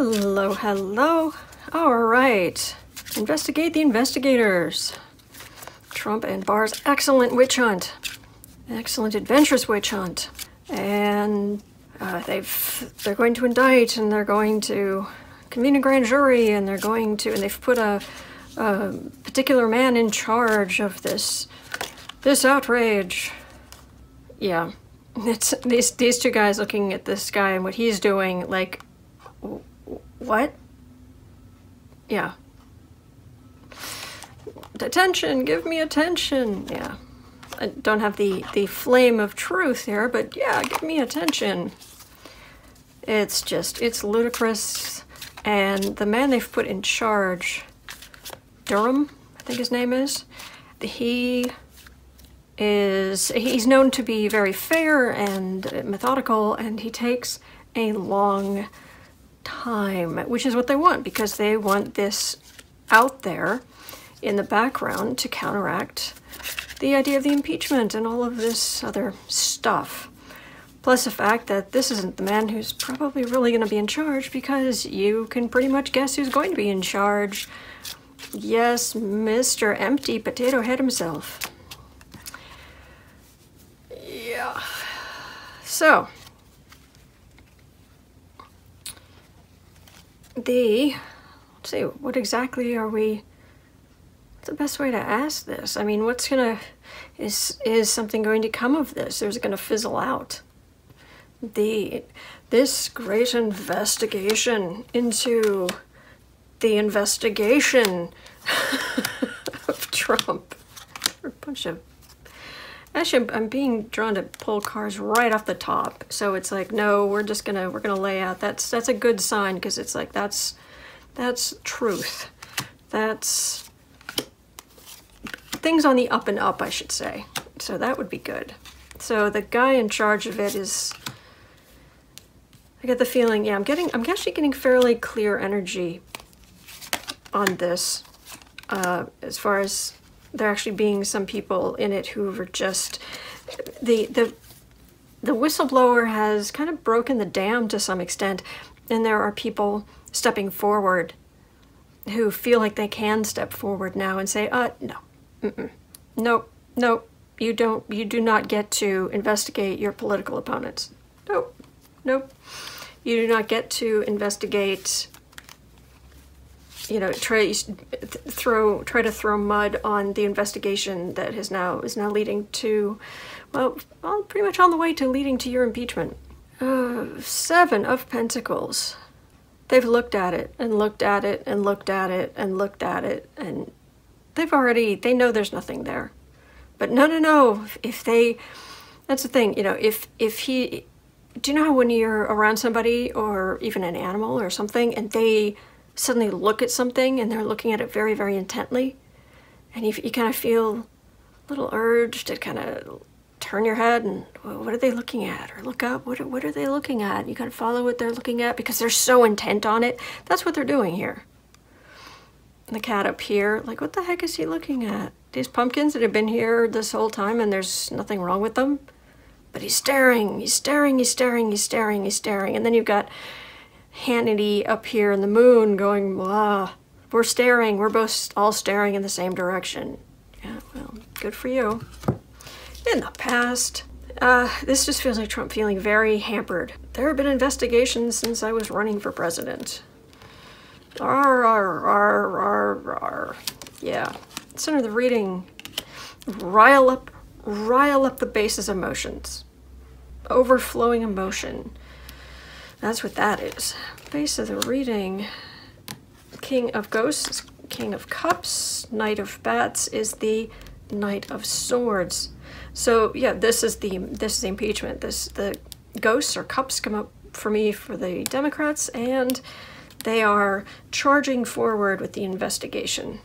Hello, hello. All right. Investigate the investigators. Trump and Barr's excellent witch hunt. Excellent adventurous witch hunt. And they're going to indict, and they're going to convene a grand jury, and they've put a particular man in charge of this outrage. Yeah. It's these two guys looking at this guy and what he's doing, like, what? Yeah. Attention, give me attention. Yeah. I don't have the flame of truth here, but yeah, give me attention. It's ludicrous. And the man they've put in charge, Durham, I think his name is, he's known to be very fair and methodical, and he takes a long time, which is what they want, because they want this out there in the background to counteract the idea of the impeachment and all of this other stuff. Plus the fact that this isn't the man who's probably really going to be in charge, because you can pretty much guess who's going to be in charge. Yes, Mr. Empty Potato Head himself. Yeah. So, let's see, what exactly are we, what's the best way to ask this? I mean, is something going to come of this? There's going to fizzle out. This great investigation into the investigation of Trump. A bunch of, actually, I'm being drawn to pull cards right off the top. So it's like, no, we're gonna lay out. That's a good sign, because it's like, that's truth. That's things on the up and up, I should say. So that would be good. So the guy in charge of it is, I get the feeling, yeah, I'm actually getting fairly clear energy on this, as far as there actually being some people in it who are just, the whistleblower has kind of broken the dam to some extent, and there are people stepping forward who feel like they can step forward now and say, no, nope, you do not get to investigate your political opponents. Nope, you do not get to investigate, you know, try to throw mud on the investigation that is now leading to, well, pretty much on the way to leading to your impeachment. Seven of Pentacles. They've looked at it and looked at it and looked at it and looked at it, and they know there's nothing there. But no, that's the thing, you know, do you know how when you're around somebody or even an animal or something, and they suddenly look at something and they're looking at it very, very intently, and you kind of feel a little urge to kind of turn your head and, well, what are they looking at? Or look up, what are they looking at? You gotta follow what they're looking at, because they're so intent on it. That's what they're doing here. And the cat up here, like, what the heck is he looking at? These pumpkins that have been here this whole time and there's nothing wrong with them? But he's staring, he's staring, he's staring, he's staring, he's staring. And then you've got Hannity up here in the moon going, blah, we're staring, we're both all staring in the same direction. Yeah, well, good for you. In the past, this just feels like Trump feeling very hampered. There have been investigations since I was running for president. Yeah. Center of the reading, rile up the base's emotions. Overflowing emotion. That's what that is. Base of the reading, King of Ghosts, King of Cups, Knight of Bats is the Knight of Swords. So yeah, this is the impeachment. The ghosts or cups come up for me for the Democrats, and they are charging forward with the investigation.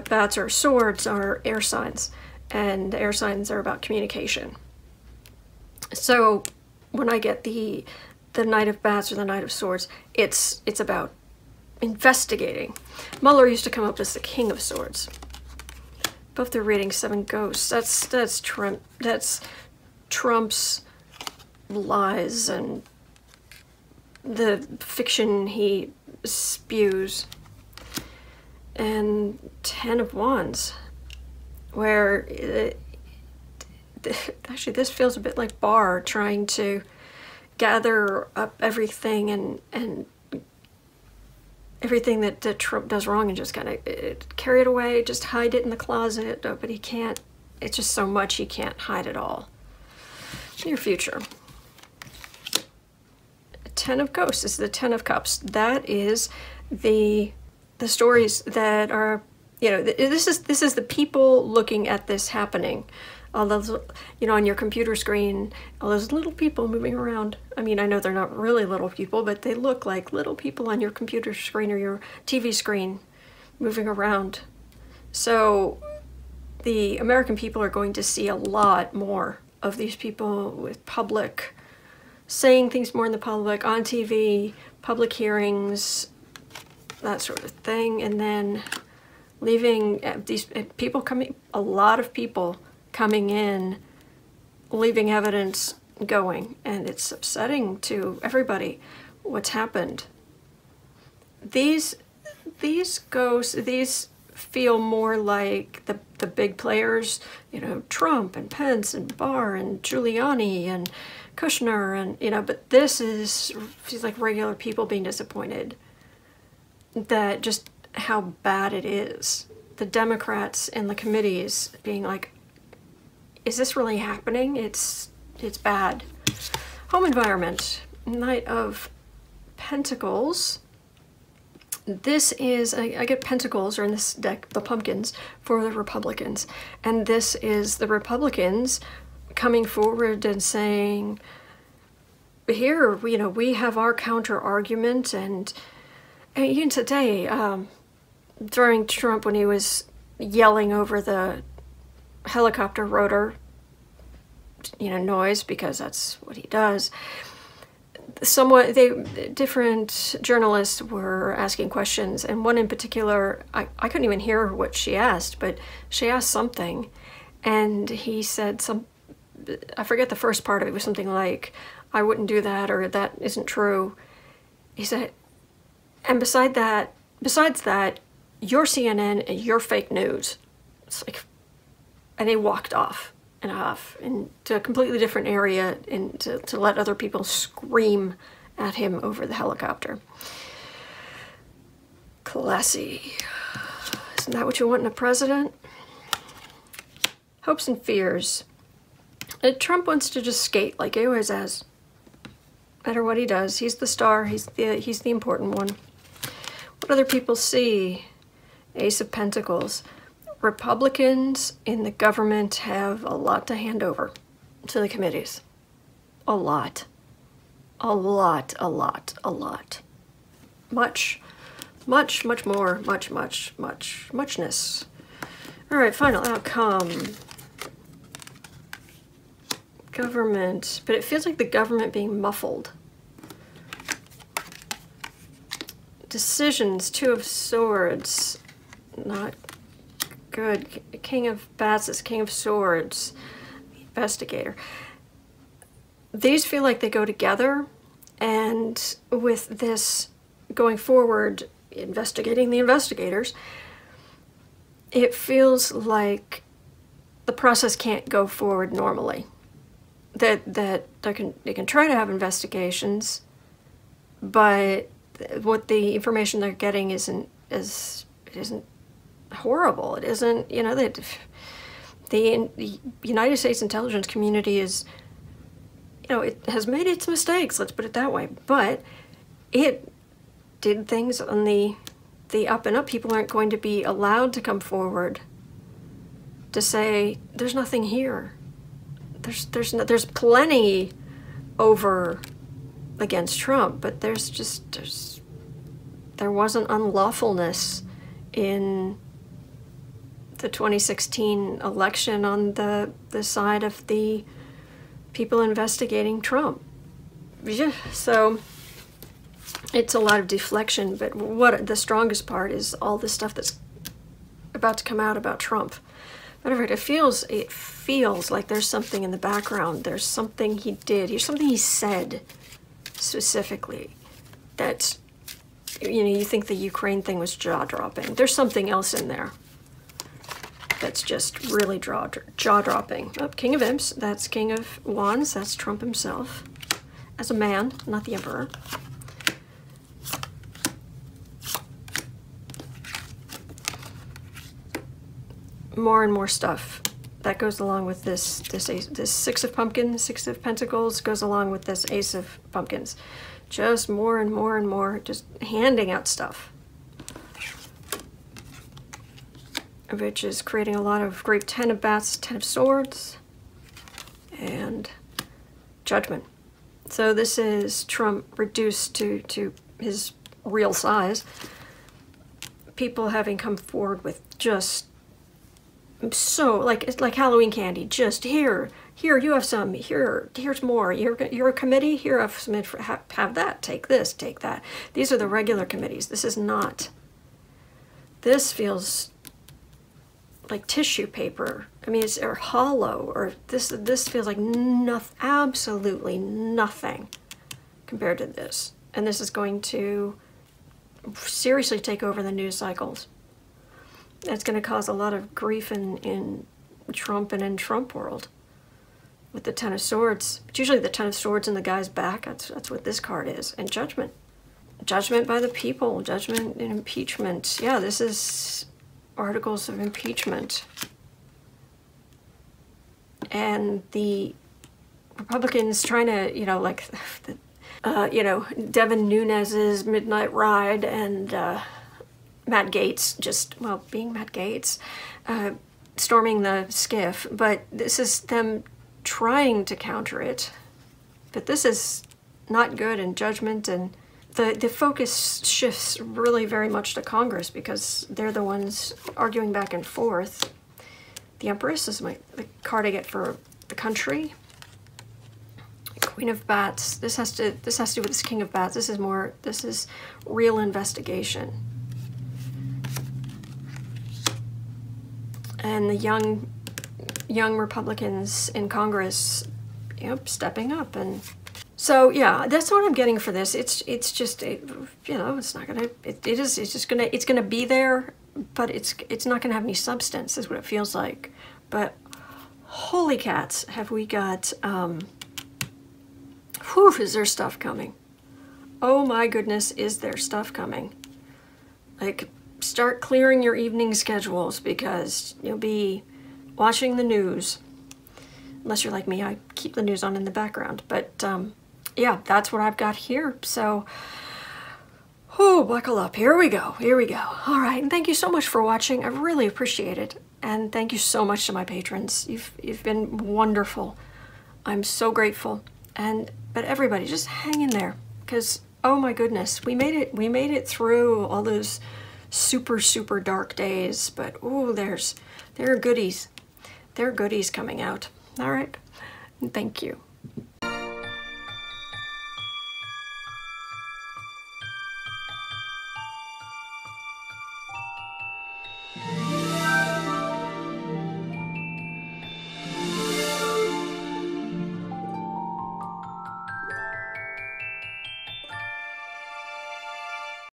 Bats or swords are air signs, and air signs are about communication. So when I get the Knight of Bats or the Knight of Swords, it's about investigating. Mueller used to come up as the King of Swords. Above the reading, Seven Ghosts. That's Trump's lies and the fiction he spews. And 10 of Wands, where actually this feels a bit like Barr trying to gather up everything and everything that Trump does wrong and just kind of carry it away, just hide it in the closet, but he can't, it's just so much he can't hide it all. Your future. 10 of Ghosts is the 10 of Cups. That is the stories that are, you know, this is the people looking at this happening. All those, you know, on your computer screen, all those little people moving around. I mean, I know they're not really little people, but they look like little people on your computer screen or your TV screen moving around. So the American people are going to see a lot more of these people with public, saying things more in the public, on TV, public hearings, that sort of thing, and then leaving these people coming, a lot of people coming in, leaving evidence going, and it's upsetting to everybody what's happened. These ghosts, these feel more like the big players, you know, Trump and Pence and Barr and Giuliani and Kushner, and, you know, but this feels like regular people being disappointed that just how bad it is. The Democrats in the committees being like, is this really happening? It's bad. Home environment, Knight of Pentacles. This is, I get Pentacles, or in this deck, the pumpkins, for the Republicans. And this is the Republicans coming forward and saying, here, you know, we have our counter argument, and even today, during Trump, when he was yelling over the helicopter rotor, you know, noise, because that's what he does, different journalists were asking questions, and one in particular, I couldn't even hear what she asked, but she asked something, and he said I forget the first part of it, was something like, I wouldn't do that, or that isn't true. He said, and besides that, you're CNN and you're fake news. It's like, and he walked off into a completely different area, and to let other people scream at him over the helicopter. Classy. Isn't that what you want in a president? Hopes and fears. Trump wants to just skate like he always has. No matter what he does, he's the star, he's the important one. What other people see? Ace of Pentacles. Republicans in the government have a lot to hand over to the committees. A lot. A lot, a lot, a lot. Much more, muchness. All right, final outcome. Government, but it feels like the government being muffled. Decisions, Two of Swords, not good. King of Bats is King of Swords, investigator. These feel like they go together, and with this going forward, investigating the investigators, it feels like the process can't go forward normally. That they can try to have investigations, but what the information they're getting isn't horrible. It isn't, you know, that the United States intelligence community is, you know, it has made its mistakes, let's put it that way, but it did things on the up and up. People aren't going to be allowed to come forward to say there's nothing here. There's plenty over against Trump, but there wasn't unlawfulness in the 2016 election on the side of the people investigating Trump. Yeah, so it's a lot of deflection, but what the strongest part is all the stuff that's about to come out about Trump. Whatever, it feels like there's something in the background. There's something he did. There's something he said specifically that's, you know, you think the Ukraine thing was jaw-dropping. There's something else in there that's just really jaw-dropping. Oh, King of Imps, that's King of Wands, that's Trump himself. As a man, not the Emperor. More and more stuff that goes along with this Six of Pumpkins, Six of Pentacles goes along with this Ace of Pumpkins. Just more and more and more, just handing out stuff, which is creating a lot of great Ten of Bats, Ten of Swords, and Judgment. So this is Trump reduced to his real size. People having come forward with just so, like, it's like Halloween candy, just here you have some, here's more, you're a committee, here have some, have that, take this, take that. These are the regular committees. This is not, this feels like tissue paper. I mean, it's or hollow, or this feels like nothing, absolutely nothing compared to this. And this is going to seriously take over the news cycles. It's going to cause a lot of grief in Trump and in Trump world with the Ten of Swords. It's usually the Ten of Swords in the guy's back. That's what this card is. And Judgment. Judgment by the people. Judgment and impeachment. Yeah, this is articles of impeachment. And the Republicans trying to, you know, like, you know, Devin Nunes's Midnight Ride and Matt Gaetz, just, well, being Matt Gaetz, storming the skiff, but this is them trying to counter it. But this is not good in Judgment, and the focus shifts really very much to Congress because they're the ones arguing back and forth. The Empress is the card I get for the country. Queen of Bats. This has to do with this King of Bats. This is real investigation. And the young Republicans in Congress, yep, stepping up. And so, yeah, that's what I'm getting for this. It's just, you know, it's not gonna, it's gonna be there, but it's not gonna have any substance, is what it feels like. But holy cats, have we got, whew, is there stuff coming? Oh my goodness, is there stuff coming? Like, start clearing your evening schedules because you'll be watching the news. Unless you're like me, I keep the news on in the background. But yeah, that's what I've got here. So, oh, buckle up. Here we go. Here we go. All right, and thank you so much for watching. I really appreciate it. And thank you so much to my patrons. You've been wonderful. I'm so grateful. But everybody, just hang in there, because oh my goodness, we made it. We made it through all those super dark days, but ooh, there are goodies. There are goodies coming out. All right, thank you.